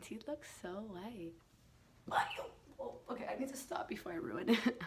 teeth look so white. Oh, okay, I need to stop before I ruin it.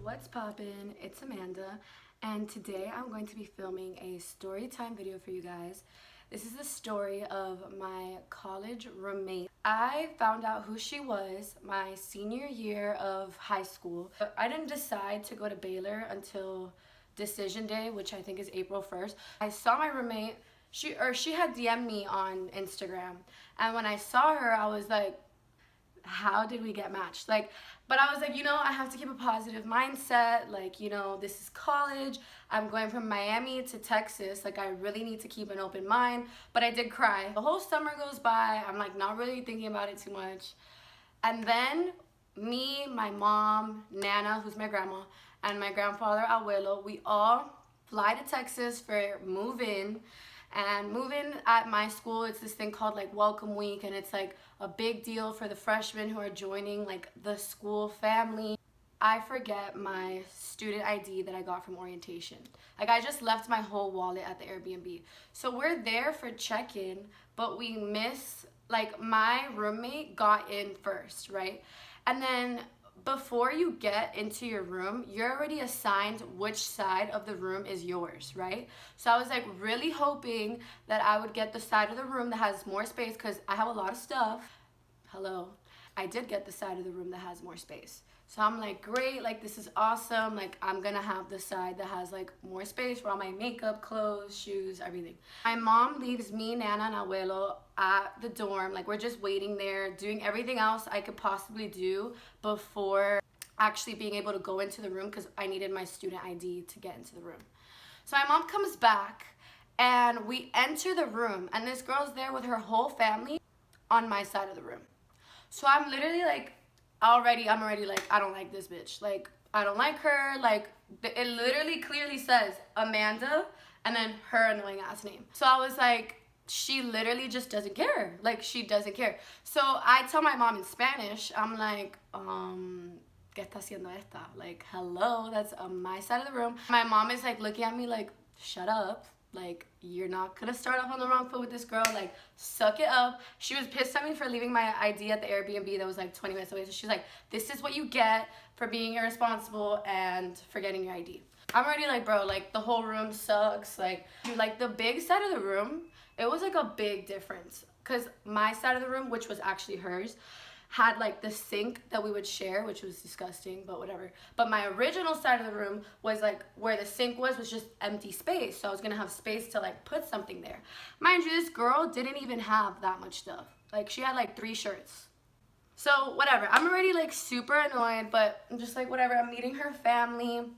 What's poppin'? It's Amanda, and today I'm going to be filming a story time video for you guys. This is the story of my college roommate. I found out who she was my senior year of high school. I didn't decide to go to Baylor until decision day, which I think is April 1st. I saw my roommate, she had DM'd me on Instagram, and when I saw her, I was like, how did we get matched? Like, but I was like, I have to keep a positive mindset. Like, this is college. I'm going from Miami to Texas. Like, I really need to keep an open mind. But I did cry. The whole summer goes by. I'm like not really thinking about it too much. And then me, my mom, Nana, who's my grandma, and my grandfather, Abuelo, we all fly to Texas for move-in. And move-in at my school, it's this thing called like Welcome Week, and it's like a big deal for the freshmen who are joining like the school family. I forget my student ID that I got from orientation. Like, I just left my whole wallet at the Airbnb. So we're there for check-in, but we miss, like, my roommate got in first, right? And then before you get into your room, you're already assigned which side of the room is yours, right? So I was like really hoping that I would get the side of the room that has more space because I have a lot of stuff. Hello. I did get the side of the room that has more space. So I'm like, great, like this is awesome. Like, I'm gonna have the side that has like more space for all my makeup, clothes, shoes, everything. My mom leaves me, Nana, and Abuelo at the dorm. Like, we're just waiting there, doing everything else I could possibly do before actually being able to go into the room because I needed my student ID to get into the room. So my mom comes back and we enter the room, and this girl's there with her whole family on my side of the room. So I'm literally like, I'm already like, I don't like this bitch. Like, I don't like her. Like, it literally clearly says Amanda and then her annoying ass name. So I was like, she literally just doesn't care. Like, she doesn't care. So I tell my mom in Spanish, I'm like, ¿qué está haciendo esta? Like, hello, that's on my side of the room. My mom is like looking at me like, shut up. Like, you're not gonna start off on the wrong foot with this girl. Like, suck it up. She was pissed at me for leaving my ID at the Airbnb that was like 20 minutes away. So she's like, this is what you get for being irresponsible and forgetting your ID. I'm already like, bro, like the whole room sucks. Like, dude, like the big side of the room, it was like a big difference. Cause my side of the room, which was actually hers, had like the sink that we would share, which was disgusting, but whatever. But my original side of the room was like where the sink was just empty space. So I was gonna have space to like put something there. Mind you, this girl didn't even have that much stuff. Like, she had like 3 shirts. So whatever, I'm already like super annoyed, but I'm just like, whatever. I'm meeting her family.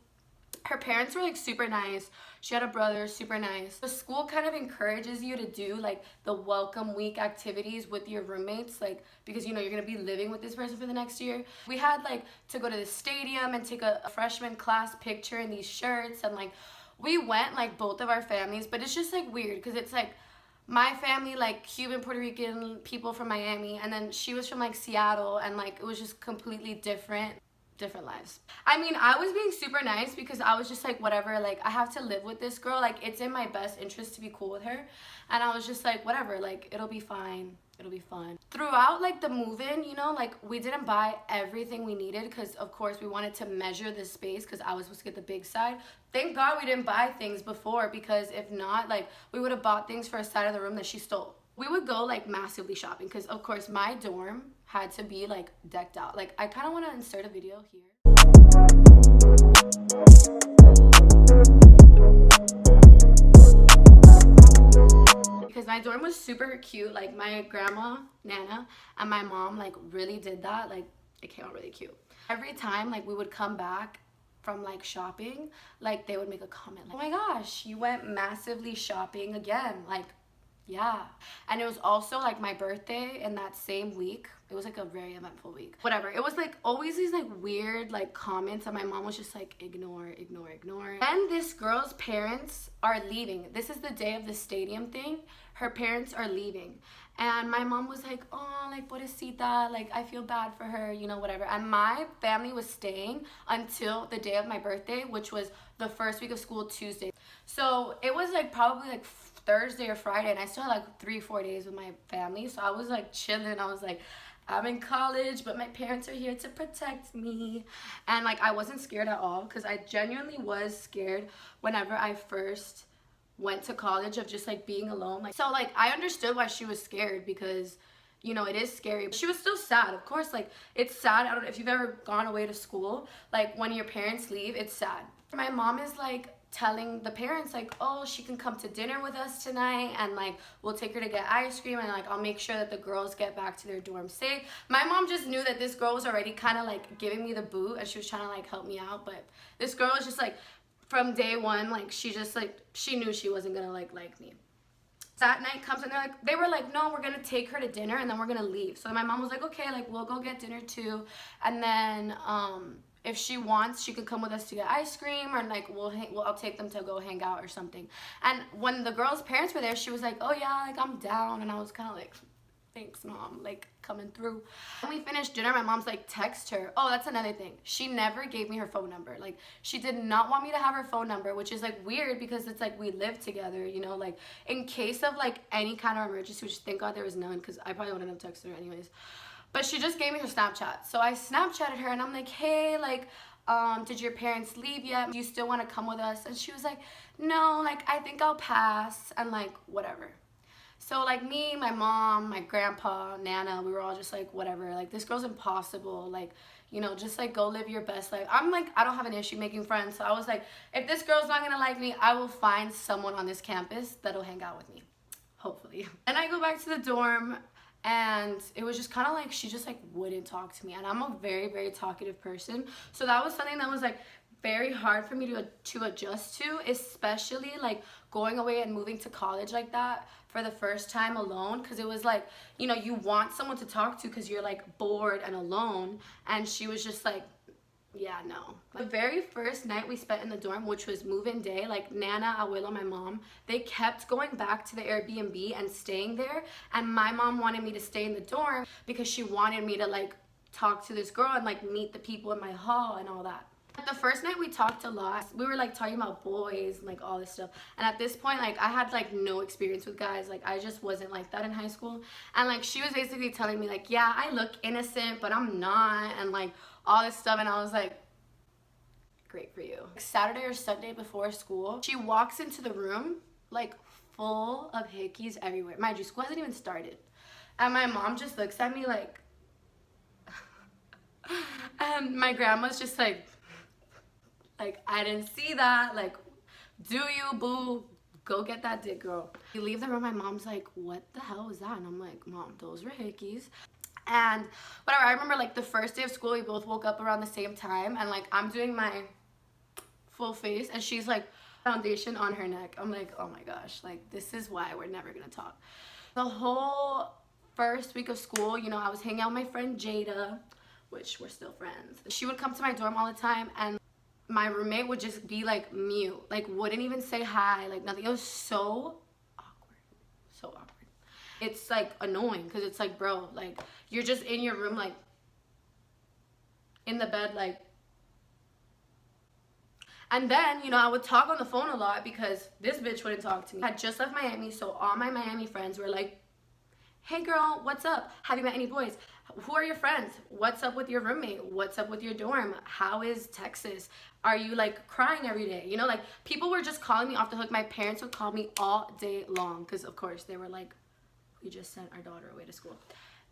Her parents were like super nice. She had a brother, super nice. The school kind of encourages you to do like the welcome week activities with your roommates, like, because you're gonna be living with this person for the next year. We had like to go to the stadium and take a freshman class picture in these shirts, and like we went, like both of our families, but it's just like weird because it's like my family, like Cuban, Puerto Rican people from Miami, and then she was from like Seattle, and like it was just completely different lives. I mean, I was being super nice because I was just like, whatever, like I have to live with this girl, like it's in my best interest to be cool with her, and I was just like, whatever, like it'll be fine, it'll be fun. Throughout like the move-in, like we didn't buy everything we needed because of course we wanted to measure the space because I was supposed to get the big side. Thank God we didn't buy things before, because if not, like we would have bought things for a side of the room that she stole. We would go like massively shopping because of course my dorm had to be like decked out. Like, I kind of want to insert a video here. Because my dorm was super cute. Like, my grandma, Nana, and my mom like really did that. Like, it came out really cute. Every time like we would come back from like shopping, like they would make a comment like, oh my gosh, you went massively shopping again. Like, yeah. And it was also like my birthday in that same week. It was like a very eventful week. Whatever. It was like always these like weird like comments, and my mom was just like, ignore. And this girl's parents are leaving. This is the day of the stadium thing. Her parents are leaving. And my mom was like, oh, like, pobrecita, like, I feel bad for her, whatever. And my family was staying until the day of my birthday, which was the first week of school Tuesday. So it was like probably like Thursday or Friday, and I still had like 3-4 days with my family. So I was like chilling. I was like, I'm in college, but my parents are here to protect me. And like I wasn't scared at all, because I genuinely was scared whenever I first went to college, of just like being alone. Like, so like I understood why she was scared, because you know, it is scary. She was still sad, of course. Like, it's sad. I don't know if you've ever gone away to school, like when your parents leave, it's sad. My mom is like telling the parents like, oh, she can come to dinner with us tonight, and like we'll take her to get ice cream, and like I'll make sure that the girls get back to their dorm safe. My mom just knew that this girl was already kind of like giving me the boot, and she was trying to like help me out. But this girl was just like, from day one, like she just like, she knew she wasn't gonna like me. That night comes, and they were like, no, we're gonna take her to dinner and then we're gonna leave. So my mom was like, okay, like we'll go get dinner too, and then if she wants, she could come with us to get ice cream, or like I'll take them to go hang out or something. And when the girl's parents were there, she was like, oh yeah, like I'm down. And I was kind of like, thanks mom, like coming through. When we finished dinner, my mom's like, text her. Oh, that's another thing, she never gave me her phone number. Like, she did not want me to have her phone number, which is like weird, because it's like we live together, you know, like in case of like any kind of emergency, which thank God there was none, because I probably wouldn't have texted her anyways. But she just gave me her Snapchat. So I Snapchatted her, and I'm like, hey, like did your parents leave yet? Do you still want to come with us? And she was like, no, like I think I'll pass, and like whatever. So like me, my mom, my grandpa, Nana, we were all just like, whatever, like this girl's impossible, like, you know, just like go live your best life. I'm like, I don't have an issue making friends. So I was like, if this girl's not gonna like me, I will find someone on this campus that'll hang out with me, hopefully. And I go back to the dorm, and it was just kind of like, she just like wouldn't talk to me. And I'm a very, very talkative person. So that was something that was like very hard for me to adjust to, especially like going away and moving to college like that for the first time alone, because it was like, you know, you want someone to talk to because you're like bored and alone. And she was just like, yeah, no. The very first night we spent in the dorm, which was move-in day, like Nana, Abuelo, my mom, they kept going back to the Airbnb and staying there. And my mom wanted me to stay in the dorm because she wanted me to like talk to this girl and like meet the people in my hall and all that. The first night we talked a lot. We were like talking about boys and like all this stuff. And at this point, like I had like no experience with guys. Like I just wasn't like that in high school. And like she was basically telling me like, yeah, I look innocent, but I'm not. And like all this stuff. And I was like, great for you. Saturday or Sunday before school, she walks into the room like full of hickeys everywhere. Mind you, school hasn't even started. And my mom just looks at me like, and my grandma's just like, I didn't see that, like, do you, boo? Go get that dick, girl. We leave the room, my mom's like, what the hell was that? And I'm like, mom, those were hickeys. And whatever, I remember like the first day of school, we both woke up around the same time, and like I'm doing my full face, and she's like, foundation on her neck. I'm like, oh my gosh, like this is why we're never gonna talk. The whole first week of school, you know, I was hanging out with my friend Jada, which we're still friends. She would come to my dorm all the time, and my roommate would just be like mute, like wouldn't even say hi, like nothing. It was so awkward, so awkward. It's like annoying, because it's like, bro, like you're just in your room, like in the bed, like. And then, you know, I would talk on the phone a lot because this bitch wouldn't talk to me. I had just left Miami, so all my Miami friends were like, hey girl, what's up? Have you met any boys? Who are your friends? What's up with your roommate? What's up with your dorm? How is Texas? Are you like crying every day? You know, like people were just calling me off the hook. My parents would call me all day long because of course they were like, we just sent our daughter away to school.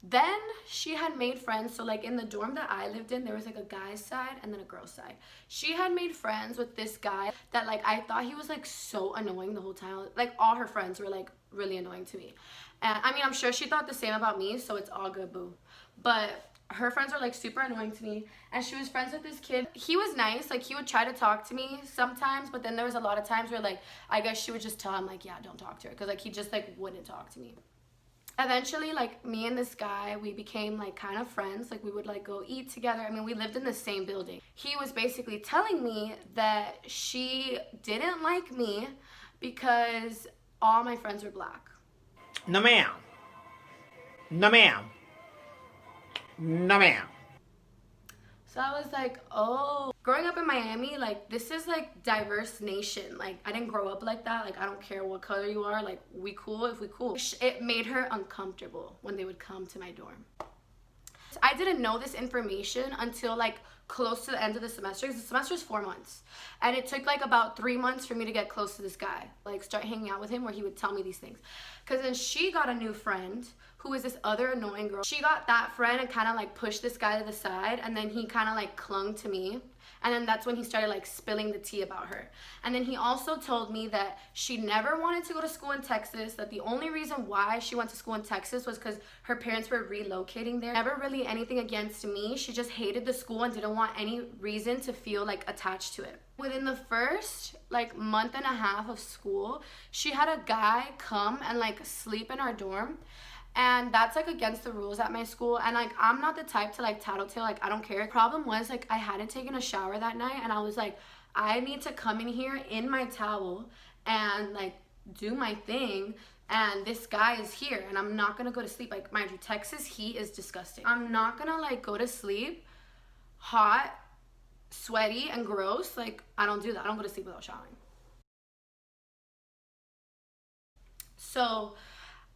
Then she had made friends. So like in the dorm that I lived in, there was like a guy's side and then a girl's side. She had made friends with this guy that like I thought he was like so annoying the whole time. Like all her friends were like really annoying to me. And I mean, I'm sure she thought the same about me, so it's all good, boo. But her friends were like super annoying to me, and she was friends with this kid. He was nice, like he would try to talk to me sometimes, but then there was a lot of times where like I guess she would just tell him like, yeah, don't talk to her, because like he just like wouldn't talk to me. Eventually, like me and this guy, we became like kind of friends. Like we would like go eat together. I mean, we lived in the same building. He was basically telling me that she didn't like me because all my friends were black. No ma'am. No ma'am. No ma'am. So I was like, oh, growing up in Miami, like, this is like diverse nation. Like, I didn't grow up like that. Like, I don't care what color you are. Like, we cool if we cool. It made her uncomfortable when they would come to my dorm. I didn't know this information until like close to the end of the semester, because the semester is 4 months, and it took like about 3 months for me to get close to this guy, like start hanging out with him, where he would tell me these things. Because then she got a new friend who is this other annoying girl. She got that friend and kind of like pushed this guy to the side, and then he kind of like clung to me. And then that's when he started like spilling the tea about her. And then he also told me that she never wanted to go to school in Texas, that the only reason why she went to school in Texas was because her parents were relocating there. Never really anything against me. She just hated the school and didn't want any reason to feel like attached to it. Within the first like month and a half of school, she had a guy come and like sleep in our dorm. And that's like against the rules at my school, and like I'm not the type to like tattletale, like I don't care. The problem was like I hadn't taken a shower that night, and I was like, I need to come in here in my towel and like do my thing, and this guy is here and I'm not gonna go to sleep. Like, mind you, Texas heat is disgusting. I'm not gonna like go to sleep hot, sweaty, and gross. Like, I don't do that. I don't go to sleep without showering. So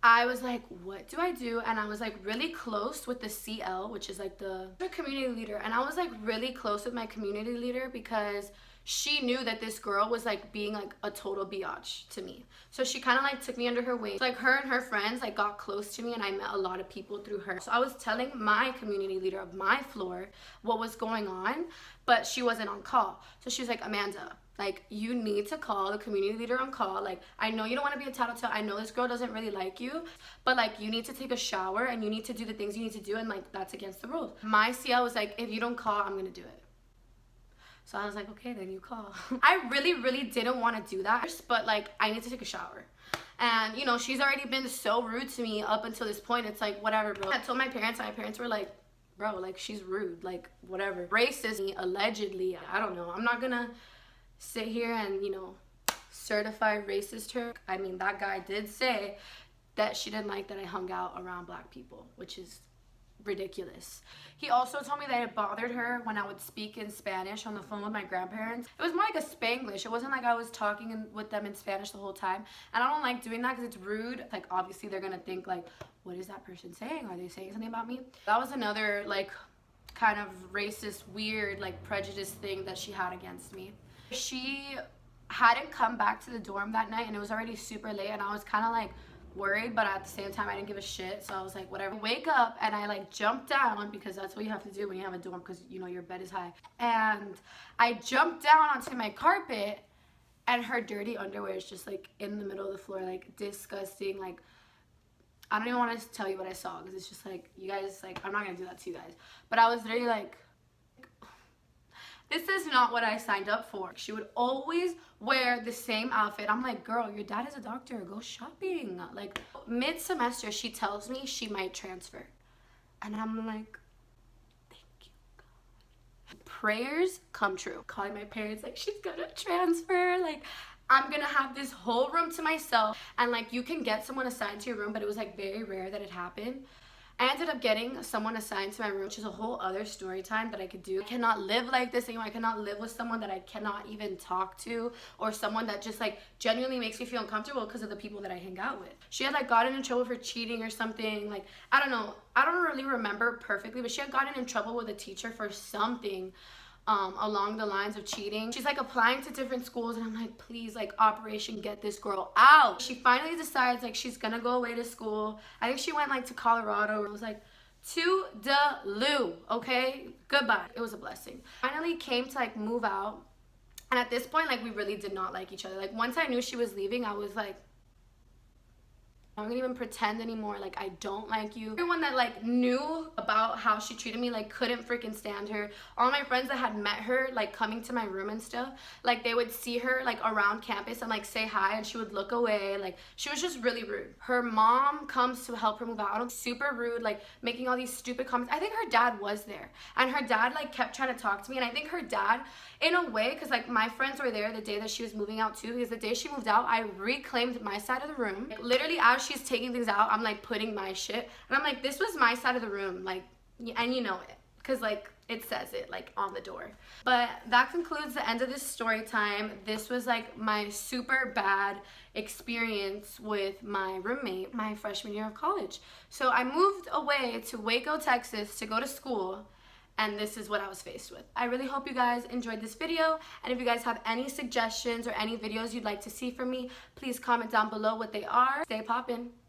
I was like, what do I do? And I was like really close with the CL, which is like the community leader. And I was like really close with my community leader because she knew that this girl was like being like a total biatch to me. So she kind of like took me under her wing. So, like, her and her friends like got close to me, and I met a lot of people through her. So I was telling my community leader of my floor what was going on, but she wasn't on call. So she was like, Amanda, like, you need to call the community leader on call. Like, I know you don't want to be a tattletale. I know this girl doesn't really like you, but like, you need to take a shower and you need to do the things you need to do, and like, that's against the rules. My CL was like, if you don't call, I'm gonna do it. So I was like, okay, then you call. I really didn't want to do that, but like, I need to take a shower. And you know, she's already been so rude to me up until this point. It's like, whatever, bro. I told my parents, and my parents were like, bro, like, she's rude, like, whatever. Racist, allegedly. I don't know. I'm not gonna sit here and, you know, certify racist her. I mean, that guy did say that she didn't like that I hung out around black people, which is ridiculous. He also told me that it bothered her when I would speak in Spanish on the phone with my grandparents. It was more like a Spanglish. It wasn't like I was talking with them in Spanish the whole time. And I don't like doing that because it's rude. Like, obviously they're gonna think like, what is that person saying? Are they saying something about me? That was another like kind of racist, weird, like prejudice thing that she had against me. She hadn't come back to the dorm that night, and it was already super late, and I was kind of like worried, but at the same time I didn't give a shit. So I was like, whatever. Wake up, and I like jumped down, because that's what you have to do when you have a dorm, because you know your bed is high. And I jumped down onto my carpet, and her dirty underwear is just like in the middle of the floor, like disgusting. Like, I don't even want to tell you what I saw, because it's just like, you guys, like, I'm not gonna do that to you guys, but I was literally like, this is not what I signed up for. She would always wear the same outfit. I'm like, girl, your dad is a doctor. Go shopping. Like, mid-semester, she tells me she might transfer. And I'm like, thank you, God. Prayers come true. Calling my parents, like, she's gonna transfer. Like, I'm gonna have this whole room to myself. And, like, you can get someone assigned to your room, but it was, like, very rare that it happened. I ended up getting someone assigned to my room, which is a whole other story time that I could do. I cannot live like this anymore. I cannot live with someone that I cannot even talk to, or someone that just like genuinely makes me feel uncomfortable because of the people that I hang out with. She had like gotten in trouble for cheating or something. Like, I don't know. I don't really remember perfectly, but she had gotten in trouble with a teacher for something along the lines of cheating. She's like applying to different schools, and I'm like, please, like, Operation Get This Girl Out. She finally decides like she's gonna go away to school. I think she went like to Colorado. It was like, to the loo, okay? Goodbye. It was a blessing. Finally came to like move out, and at this point, like, we really did not like each other. Like, once I knew she was leaving, I was like, I'm not gonna even pretend anymore, like, I don't like you. Everyone that like knew about how she treated me, like, couldn't freaking stand her. All my friends that had met her, like, coming to my room and stuff, like, they would see her like around campus and like say hi, and she would look away. Like, she was just really rude. Her mom comes to help her move out. Super rude, like making all these stupid comments. I think her dad was there, and her dad like kept trying to talk to me, and I think her dad, in a way, because like my friends were there the day that she was moving out too, because the day she moved out, I reclaimed my side of the room. Like, literally, as she's taking things out, I'm like putting my shit, and I'm like, this was my side of the room, like, and you know it, because like it says it like on the door. But that concludes the end of this story time. This was like my super bad experience with my roommate my freshman year of college. So I moved away to Waco, Texas to go to school, and this is what I was faced with. I really hope you guys enjoyed this video, and if you guys have any suggestions or any videos you'd like to see from me, please comment down below what they are. Stay poppin'.